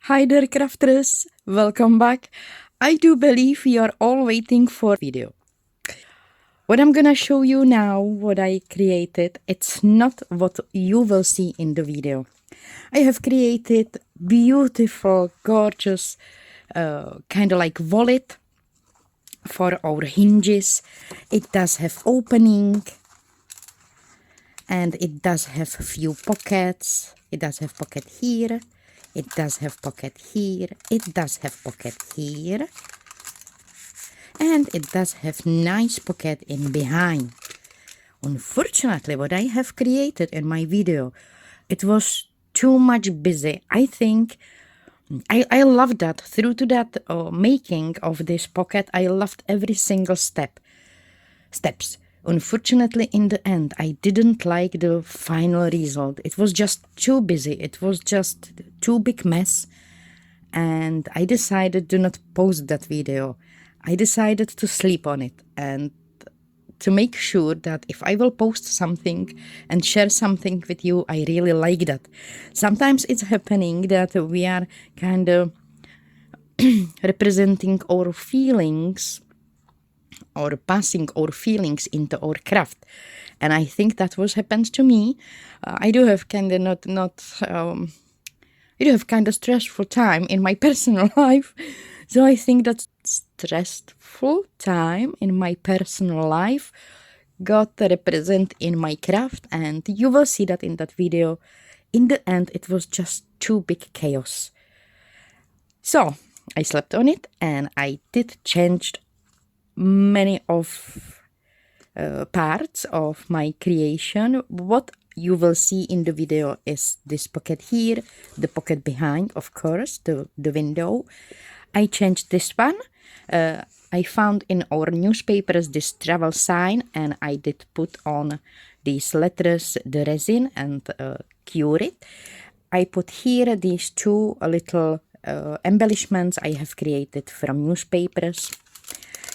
Hi there crafters, welcome back. I do believe you are all waiting for video. What I'm gonna show you now, what I created, it's not what you will see in the video. I have created beautiful, gorgeous, kind of like wallet for our hinges. It does have opening and it does have a few pockets. It does have pocket here. It does have pocket here. It does have pocket here. And it does have nice pocket in behind. Unfortunately, what I have created in my video, it was too much busy. I think I love that. Through to that making of this pocket, I loved every single steps. Unfortunately, in the end, I didn't like the final result. It was just too busy. It was just too big mess. And I decided to not post that video. I decided to sleep on it and to make sure that if I will post something and share something with you, I really like that. Sometimes it's happening that we are kind of representing our feelings or passing our feelings into our craft, and I think that was happened to me. I do have kind of I do have kind of stressful time in my personal life, so I think that stressful time in my personal life got represent in my craft, and you will see that in that video. In the end, it was just too big chaos. So I slept on it, and I did change many of parts of my creation. What you will see in the video is this pocket here, the pocket behind, of course, the window. I changed this one. I found in our newspapers this travel sign, and I did put on these letters, the resin, and cure it. I put here these two little embellishments I have created from newspapers.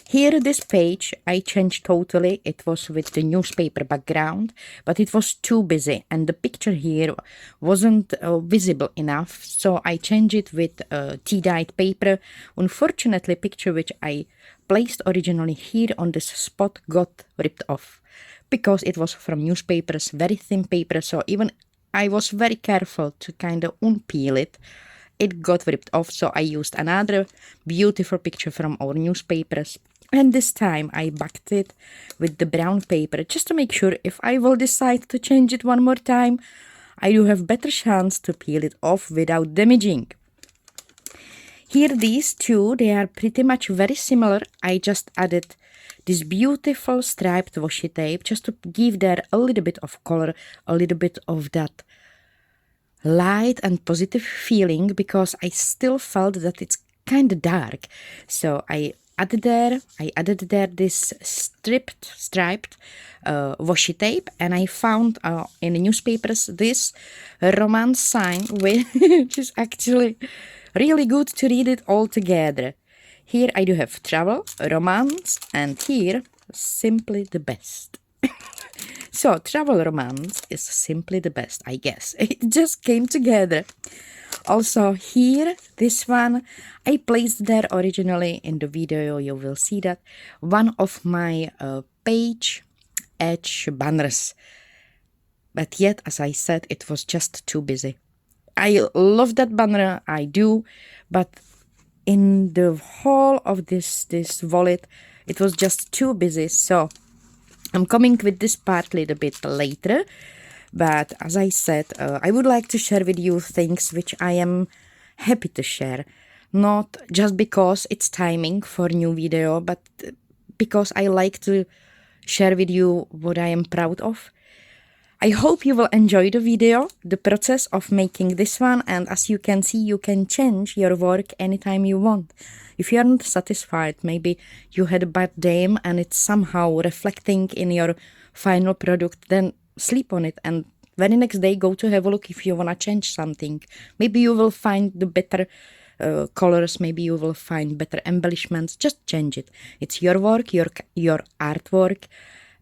Here, this page, I changed totally. It was with the newspaper background, but it was too busy, and the picture here wasn't visible enough, so I changed it with tea-dyed paper. Unfortunately, picture which I placed originally here on this spot got ripped off, because it was from newspapers, very thin paper, so even I was very careful to kind of unpeel it. It got ripped off, so I used another beautiful picture from our newspapers. And this time I backed it with the brown paper, just to make sure if I will decide to change it one more time, I do have better chance to peel it off without damaging. Here these two, they are pretty much very similar. I just added this beautiful striped washi tape just to give there a little bit of color, a little bit of that light and positive feeling, because I still felt that it's kind of dark. So I added there this striped washi tape, and I found in the newspapers this romance sign, which is actually really good to read it all together. Here I do have travel, romance, and here simply the best. So, travel romance is simply the best, I guess. It just came together. Also here, this one, I placed there originally in the video, you will see that, one of my page edge banners. But yet, as I said, it was just too busy. I love that banner, I do, but in the whole of this wallet, it was just too busy, so I'm coming with this part a little bit later, but as I said, I would like to share with you things which I am happy to share. Not just because it's timing for new video, but because I like to share with you what I am proud of. I hope you will enjoy the video, the process of making this one, and as you can see, you can change your work anytime you want. If you are not satisfied, maybe you had a bad day and it's somehow reflecting in your final product, then sleep on it and very next day go to have a look if you want to change something. Maybe you will find the better colors, maybe you will find better embellishments. Just change it. It's your work, your artwork,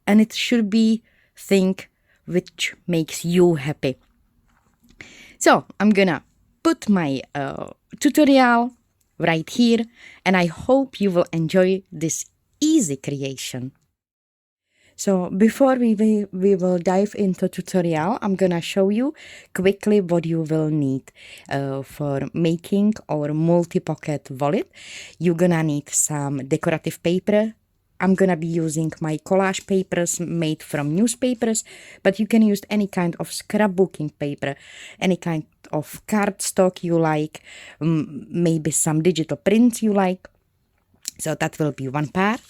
and it should be thing which makes you happy. So I'm gonna put my tutorial right here, and I hope you will enjoy this easy creation. So before we will dive into tutorial, I'm gonna show you quickly what you will need for making our multi-pocket wallet. You're gonna need some decorative paper. I'm gonna be using my collage papers made from newspapers, but you can use any kind of scrapbooking paper, any kind of cardstock you like, maybe some digital prints you like. So that will be one part.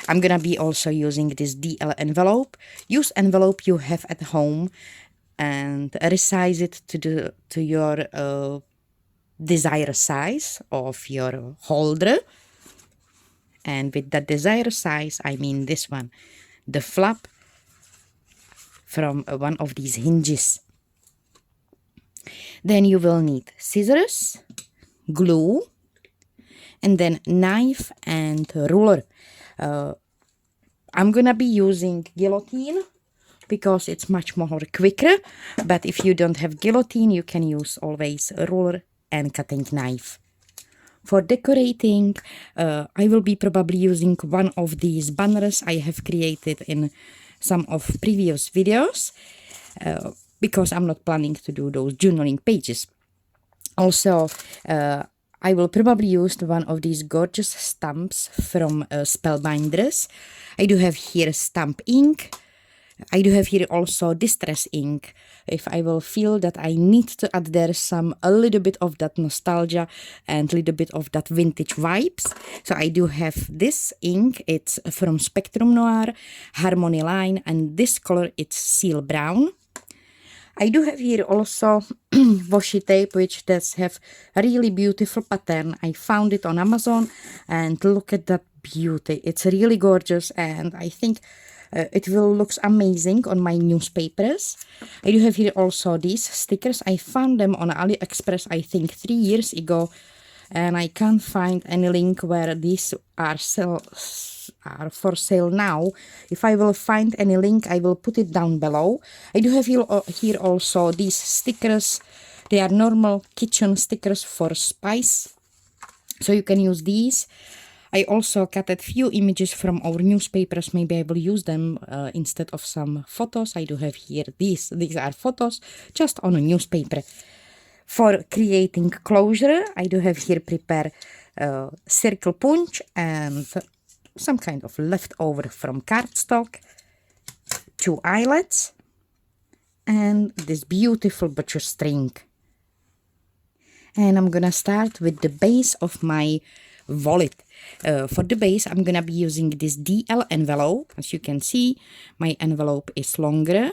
I'm gonna be also using this DL envelope. Use envelope you have at home and resize it to your desired size of your holder. And with that desired size, I mean this one, the flap from one of these hinges. Then you will need scissors, glue, and then knife and ruler. I'm gonna be using guillotine because it's much more quicker, but if you don't have guillotine, you can use always a ruler and cutting knife. For decorating, I will be probably using one of these banners I have created in some of previous videos, because I'm not planning to do those journaling pages. Also, I will probably use one of these gorgeous stamps from Spellbinders. I do have here stamp ink. I do have here also distress ink. If I will feel that I need to add there a little bit of that nostalgia and a little bit of that vintage vibes. So I do have this ink. It's from Spectrum Noir, Harmony Line, and this color it's Seal Brown. I do have here also washi tape, which does have a really beautiful pattern. I found it on Amazon, and look at that beauty. It's really gorgeous, and I think it will look amazing on my newspapers. I do have here also these stickers. I found them on AliExpress, I think 3 years ago, and I can't find any link where these are for sale now. If I will find any link, I will put it down below. I do have here also these stickers. They are normal kitchen stickers for spice, so you can use these. I also cut a few images from our newspapers. Maybe I will use them instead of some photos. I do have here these are photos just on a newspaper. For creating closure, I do have here prepare circle punch and some kind of leftover from cardstock, 2 eyelets, and this beautiful butcher string. And I'm gonna start with the base of my wallet. For the base, I'm gonna be using this DL envelope. As you can see, my envelope is longer,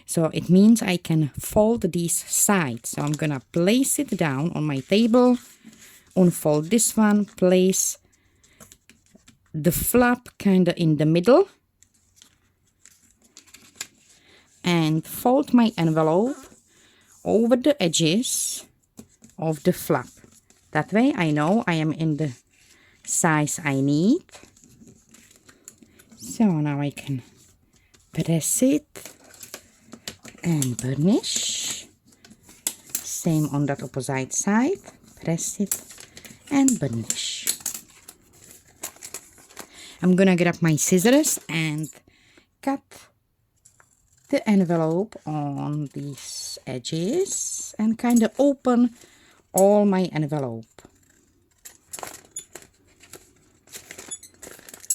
so it means I can fold these sides. So I'm gonna place it down on my table, unfold this one, place the flap kind of in the middle, and fold my envelope over the edges of the flap. That way I know I am in the size I need. So now I can press it and burnish. Same on that opposite side. Press it and burnish. I'm gonna grab my scissors and cut the envelope on these edges and kind of open all my envelope.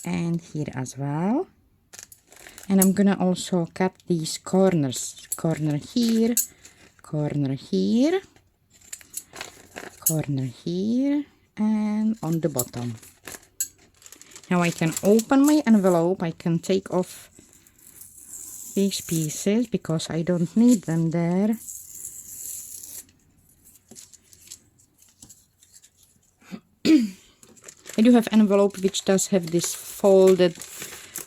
And here as well. And I'm gonna also cut these corners. Corner here, corner here, corner here, and on the bottom. Now I can open my envelope. I can take off these pieces because I don't need them there. I do have envelope which does have this folded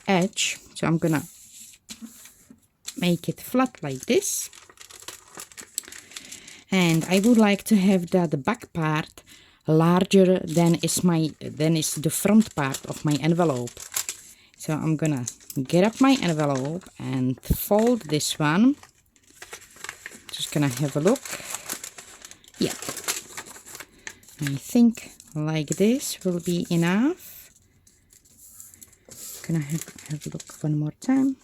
edge, so I'm gonna make it flat like this. And I would like to have that back part larger than is the front part of my envelope. So I'm gonna get up my envelope and fold this one. Just gonna have a look. Yeah. I think like this will be enough. Gonna have a look one more time.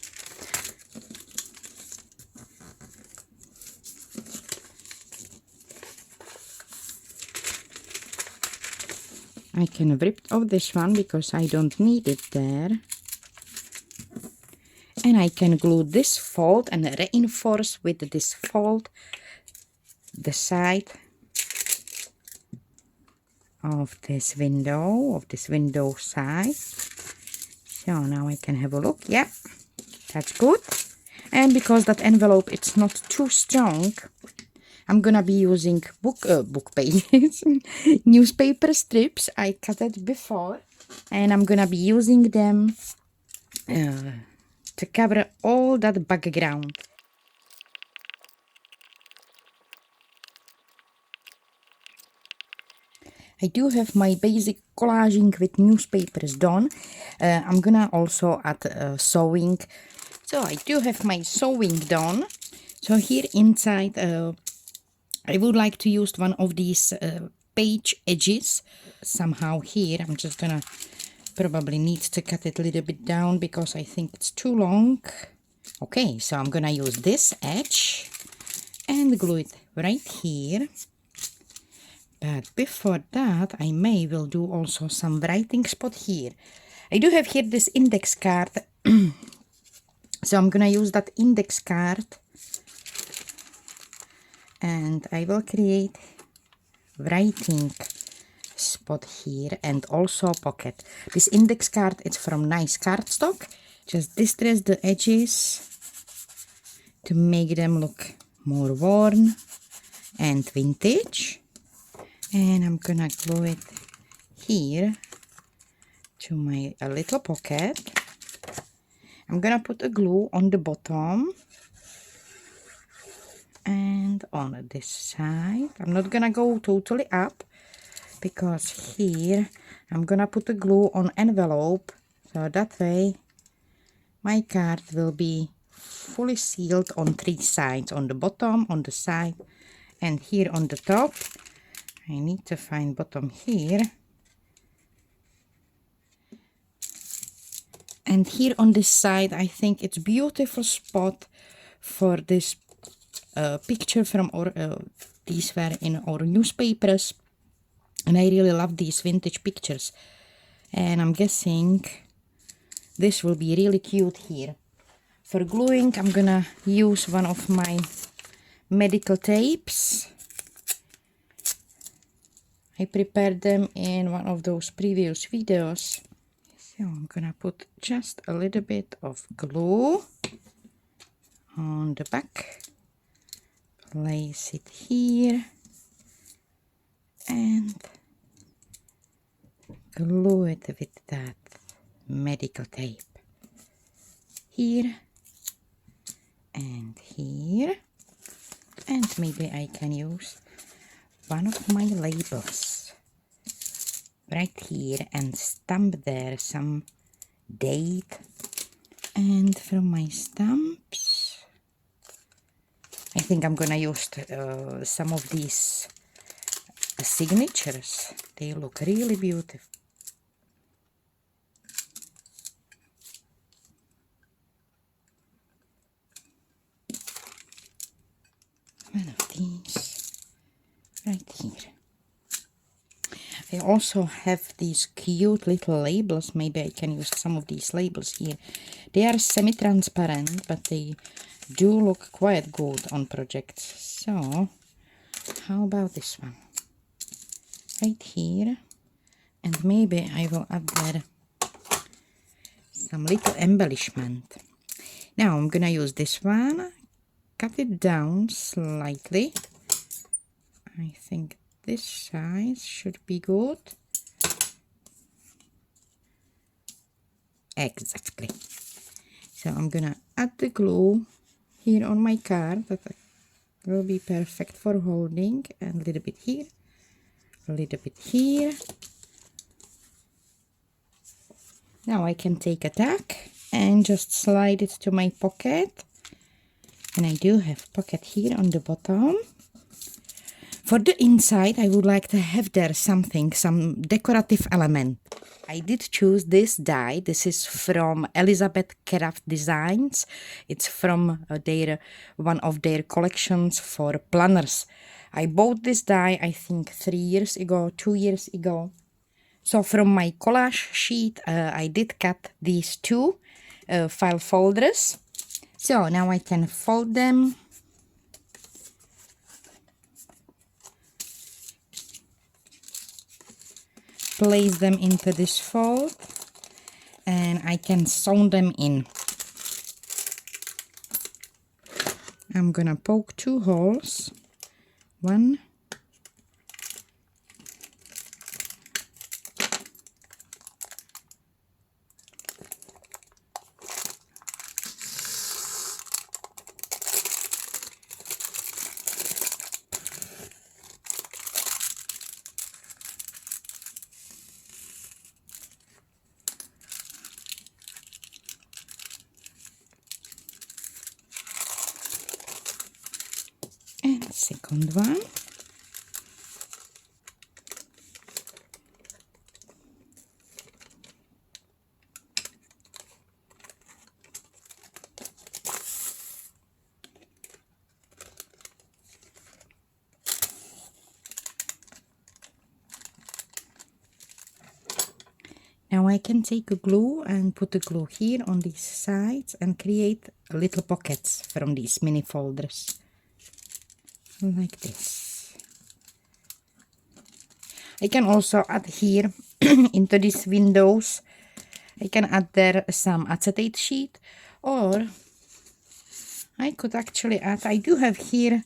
I can rip off this one because I don't need it there. And I can glue this fold and reinforce with this fold the side of this window side. So now I can have a look. Yeah, that's good. And because that envelope it's not too strong, I'm gonna be using book pages, newspaper strips. I cut it before, and I'm gonna be using them to cover all that background. I do have my basic collaging with newspapers done. I'm gonna also add sewing. So I do have my sewing done. So here inside, I would like to use one of these page edges. Somehow here, I'm just gonna probably need to cut it a little bit down because I think it's too long. Okay, so I'm gonna use this edge and glue it right here. But before that, I will do also some writing spot here. I do have here this index card. So I'm gonna use that index card. And I will create writing spot here and also pocket. This index card is from nice cardstock. Just distress the edges to make them look more worn and vintage. And I'm gonna glue it here to my little pocket. I'm gonna put a glue on the bottom and on this side. I'm not gonna go totally up because here I'm gonna put a glue on envelope, so that way my card will be fully sealed on 3 sides, on the bottom, on the side, and here on the top. I need to find bottom here. And here on this side, I think it's beautiful spot for this picture from our, these were in our newspapers. And I really love these vintage pictures. And I'm guessing this will be really cute here. For gluing, I'm gonna use one of my medical tapes. I prepared them in one of those previous videos. So I'm gonna put just a little bit of glue on the back. Place it here. And glue it with that medical tape. Here. And here. And maybe I can use one of my labels right here and stamp there some date. And from my stamps, I think I'm gonna use some of these signatures. They look really beautiful. One of these right here. I also have these cute little labels. Maybe I can use some of these labels here. They are semi-transparent, but they do look quite good on projects. So how about this one? Right here. And maybe I will add there some little embellishment. Now I'm gonna use this one. Cut it down slightly. I think this size should be good. Exactly. So I'm gonna add the glue here on my card. That will be perfect for holding. And a little bit here. A little bit here. Now I can take a tack and just slide it to my pocket. And I do have pocket here on the bottom. For the inside, I would like to have there something, some decorative element. I did choose this die. This is from Elizabeth Craft Designs. It's from one of their collections for planners. I bought this die, I think 3 years ago, 2 years ago. So from my collage sheet, I did cut these two file folders. So now I can fold them. Place them into this fold and I can sew them in. I'm gonna poke 2 holes. 1 and second one. Now I can take a glue and put the glue here on these sides and create little pockets from these mini folders. Like this. I can also add here into these windows, I can add there some acetate sheet, or I could actually add, I do have here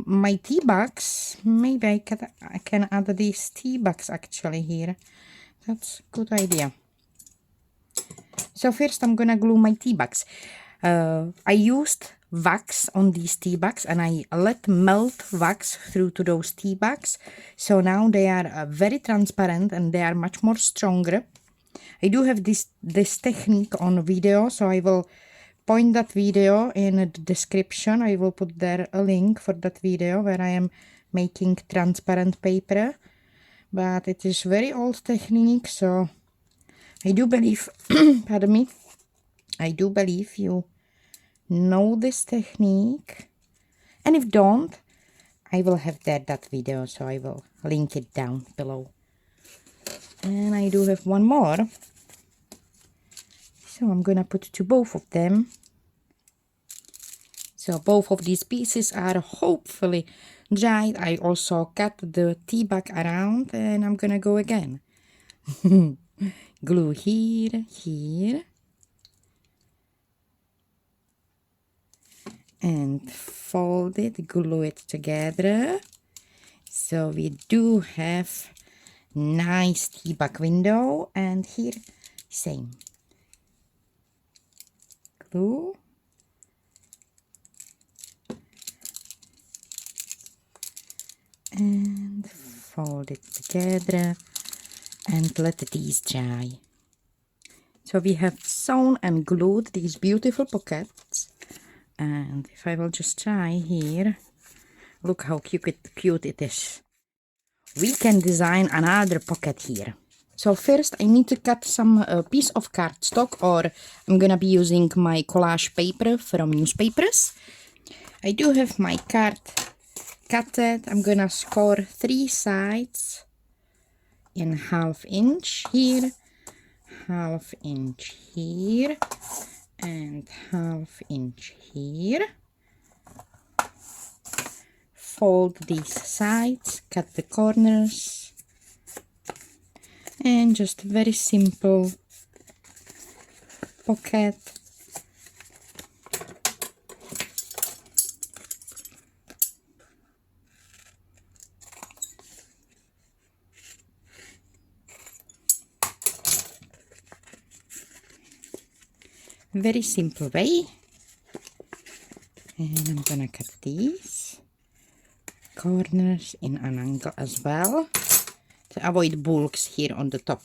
my tea bags. Maybe I can add these tea bags actually here. That's a good idea. So first I'm gonna glue my tea bags. I used wax on these tea bags and I let melt wax through to those tea bags. So now they are very transparent and they are much more stronger. I do have this technique on video, so I will point that video in the description. I will put there a link for that video where I am making transparent paper. But it is very old technique, so I do believe, pardon me, I do believe you know this technique. And if don't, I will have that video, so I will link it down below. And I do have one more. So I'm gonna put to both of them. So both of these pieces are hopefully dried. I also cut the tea bag around and I'm gonna go again. Glue here, here. And fold it, glue it together. So we do have nice tea bag window, and here same. Glue. And fold it together and let these dry. So we have sewn and glued these beautiful pockets, and if I will just try here, look how cute it is. We can design another pocket here. So first I need to cut some piece of cardstock, or I'm gonna be using my collage paper from newspapers. I do have my card cut it. I'm gonna score 3 sides in 1/2 inch here, 1/2 inch here, and 1/2 inch here. Fold these sides, cut the corners, and just very simple pocket. Very simple way. And I'm gonna cut these corners in an angle as well to avoid bulks here on the top.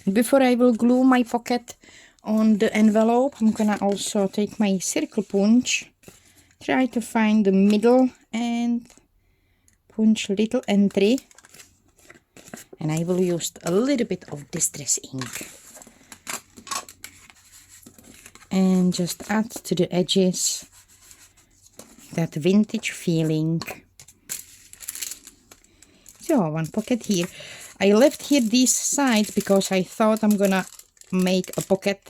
Before I will glue my pocket on the envelope, I'm gonna also take my circle punch, try to find the middle, and punch little entry, and I will use a little bit of distress ink and just add to the edges that vintage feeling. So one pocket here. I left here these sides because I thought I'm gonna make a pocket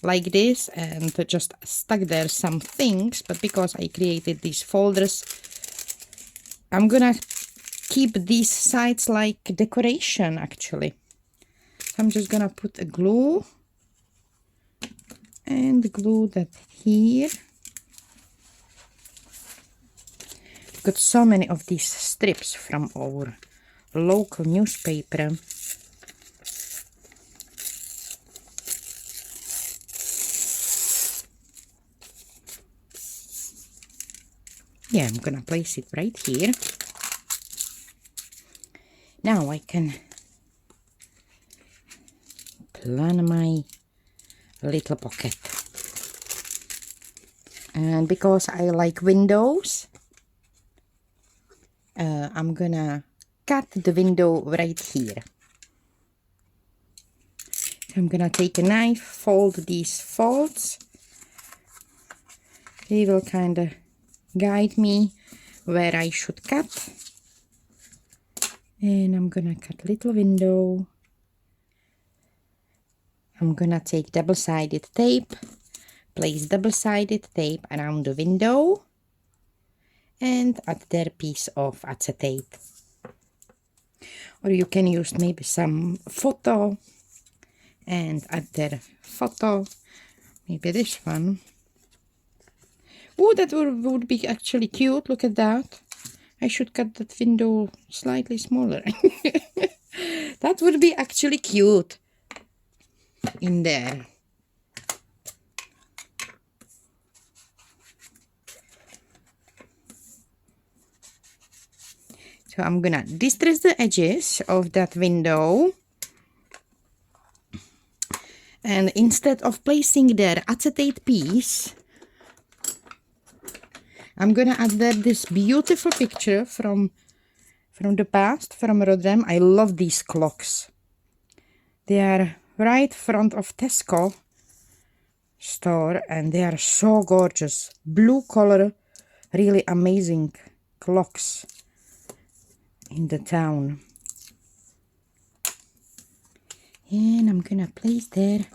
like this and just stuck there some things, but because I created these folders, I'm gonna keep these sides like decoration actually. So I'm just gonna put a glue and glue that here. I've got so many of these strips from our local newspaper. Yeah, I'm gonna place it right here. Now I can plan my little pocket. And because I like windows, I'm gonna cut the window right here. I'm gonna take a knife, fold these folds. They will kind of guide me where I should cut. And I'm gonna cut little window. I'm gonna take double-sided tape, place double-sided tape around the window, and add there piece of acetate. Or you can use maybe some photo and add there photo, maybe this one. Oh, that would be actually cute. Look at that. I should cut that window slightly smaller. That would be actually cute in there. So I'm gonna distress the edges of that window. And instead of placing their acetate piece, I'm gonna add there this beautiful picture from the past, from Rodham. I love these clocks. They are right front of Tesco store and they are so gorgeous. Blue color, really amazing clocks in the town. And I'm gonna place there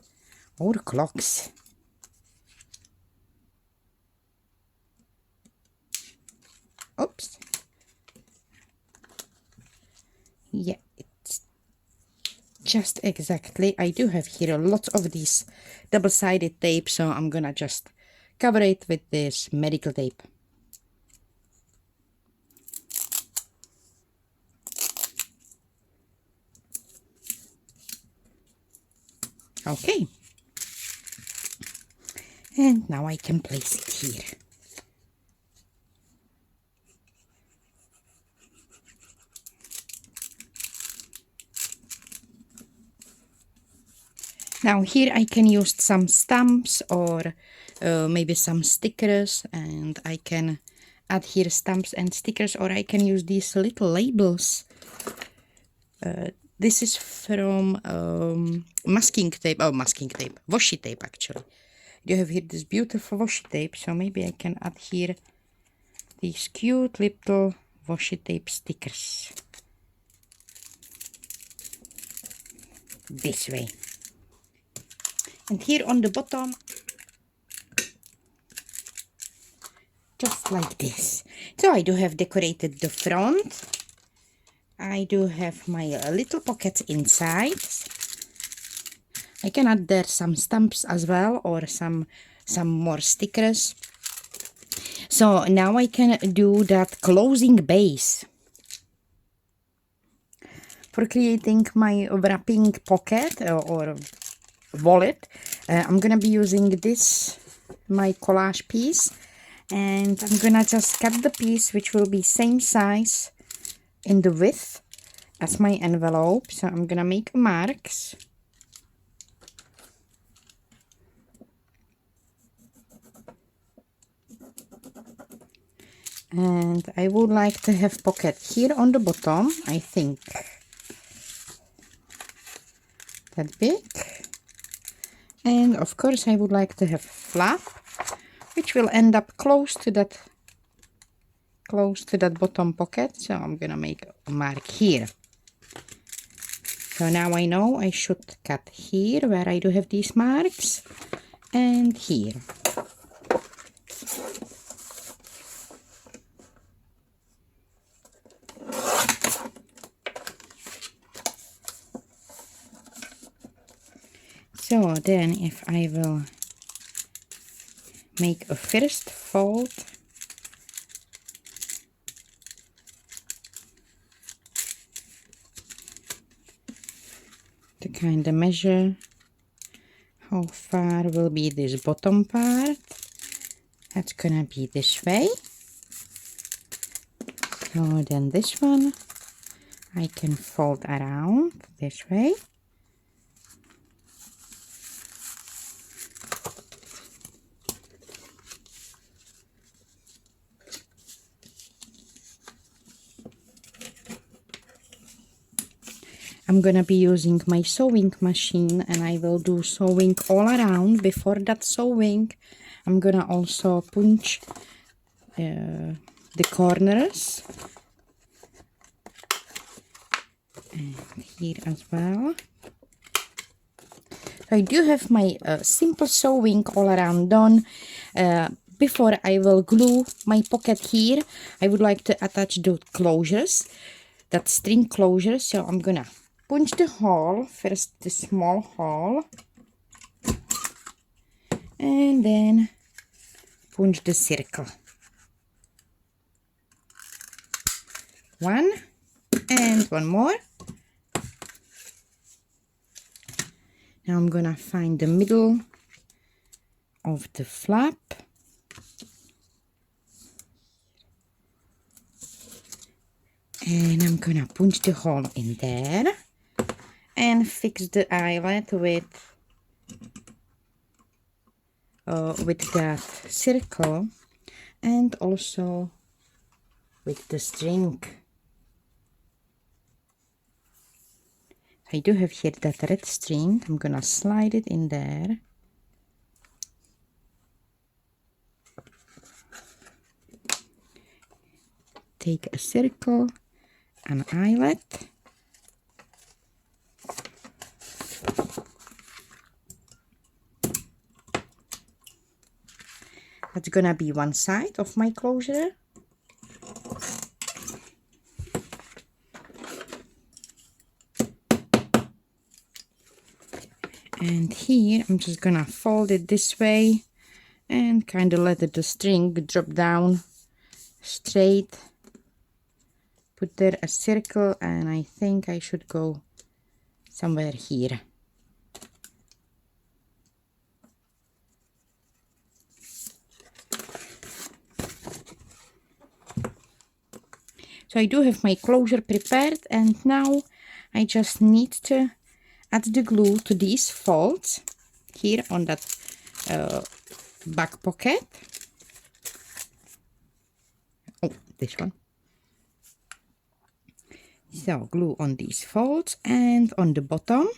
our clocks. Oops. Yeah, it's just exactly. I do have here a lot of these double-sided tape, so I'm gonna just cover it with this medical tape. Okay. And now I can place it here. Now here I can use some stamps or maybe some stickers, and I can add here stamps and stickers, or I can use these little labels. This is from masking tape, washi tape actually. You have here this beautiful washi tape, so maybe I can add here these cute little washi tape stickers. This way. And here on the bottom, just like this. So I do have decorated the front. I do have my little pockets inside. I can add there some stamps as well, or some more stickers. So now I can do that closing base. For creating my wrapping pocket or wallet, I'm gonna be using this, my collage piece, and I'm gonna just cut the piece which will be same size in the width as my envelope. So I'm gonna make marks. And I would like to have pocket here on the bottom, I think that big. And of course I would like to have flap, which will end up close to that bottom pocket. So I'm gonna make a mark here. So now I know I should cut here where I do have these marks, and here. So then if I will make a first fold, to kind of measure how far will be this bottom part, that's gonna be this way. So then this one I can fold around this way. I'm gonna be using my sewing machine, and I will do sewing all around. Before that sewing, I'm gonna also punch the corners, and here as well. So I do have my simple sewing all around done. Before I will glue my pocket here, I would like to attach those closures, that string closure. So I'm gonna punch the hole, first the small hole, and then punch the circle. One, and one more. Now I'm gonna find the middle of the flap. And I'm gonna punch the hole in there and fix the eyelet with that circle, and also with the string. I do have here that red string. I'm gonna slide it in there. Take a circle, an eyelet, that's gonna be one side of my closure. And here I'm just gonna fold it this way and kind of let the string drop down straight. Put there a circle, and I think I should go somewhere here. So I do have my closure prepared, and now I just need to add the glue to these folds here on that back pocket. Oh, this one. So glue on these folds and on the bottom.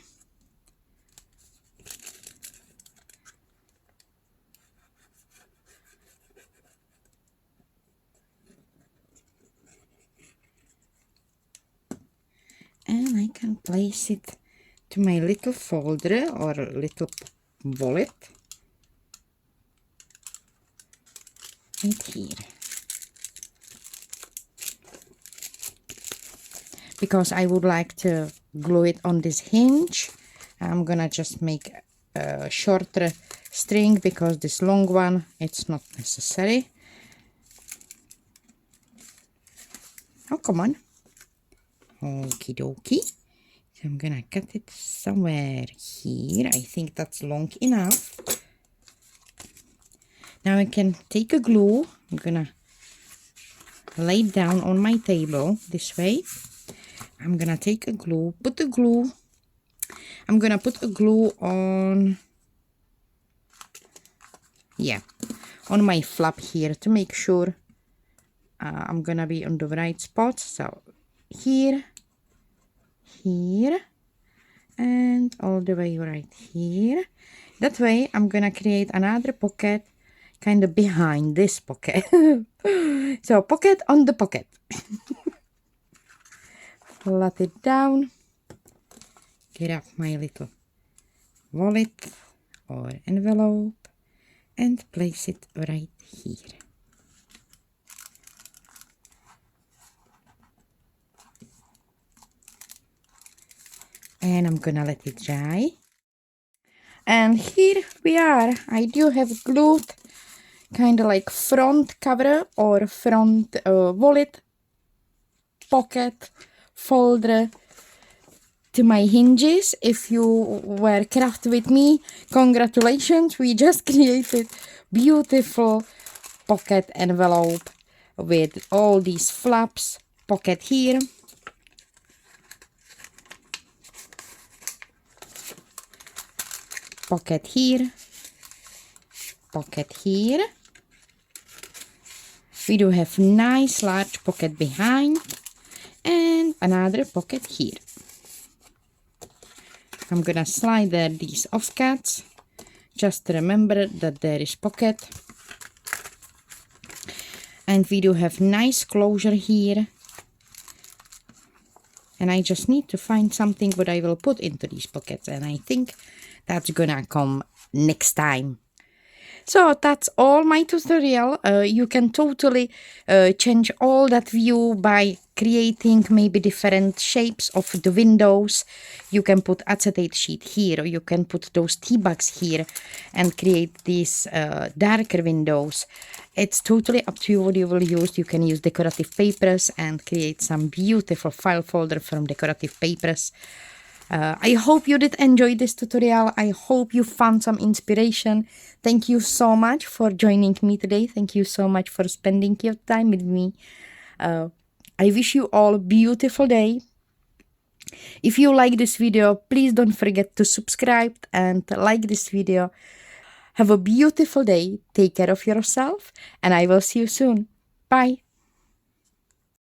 And I can place it to my little folder or little wallet right here. Because I would like to glue it on this hinge, I'm gonna just make a shorter string, because this long one, it's not necessary. Oh, come on. Okie dokie. So I'm gonna cut it somewhere here. I think that's long enough. Now I can take a glue. I'm gonna lay it down on my table this way. I'm gonna take a glue, put the glue. I'm gonna put a glue on, yeah, on my flap here to make sure I'm gonna be on the right spot. So here, here, and all the way right here. That way I'm gonna create another pocket kind of behind this pocket. So pocket on the pocket. Flat it down, grab my little wallet or envelope and place it right here. And I'm gonna let it dry. And here we are. I do have glued kind of like front cover or front wallet pocket folder to my hinges. If you were craft with me, congratulations, we just created beautiful pocket envelope with all these flaps. Pocket here, pocket here, pocket here. We do have nice large pocket behind and another pocket here. I'm gonna slide these offcuts just to remember that there is pocket. And we do have nice closure here. And I just need to find something what I will put into these pockets, and I think that's gonna come next time. So that's all my tutorial. You can totally change all that view by creating maybe different shapes of the windows. You can put acetate sheet here, or you can put those tea bags here and create these darker windows. It's totally up to you what you will use. You can use decorative papers and create some beautiful file folder from decorative papers. I hope you did enjoy this tutorial. I hope you found some inspiration. Thank you so much for joining me today. Thank you so much for spending your time with me. I wish you all a beautiful day. If you like this video, please don't forget to subscribe and like this video. Have a beautiful day. Take care of yourself, and I will see you soon. Bye.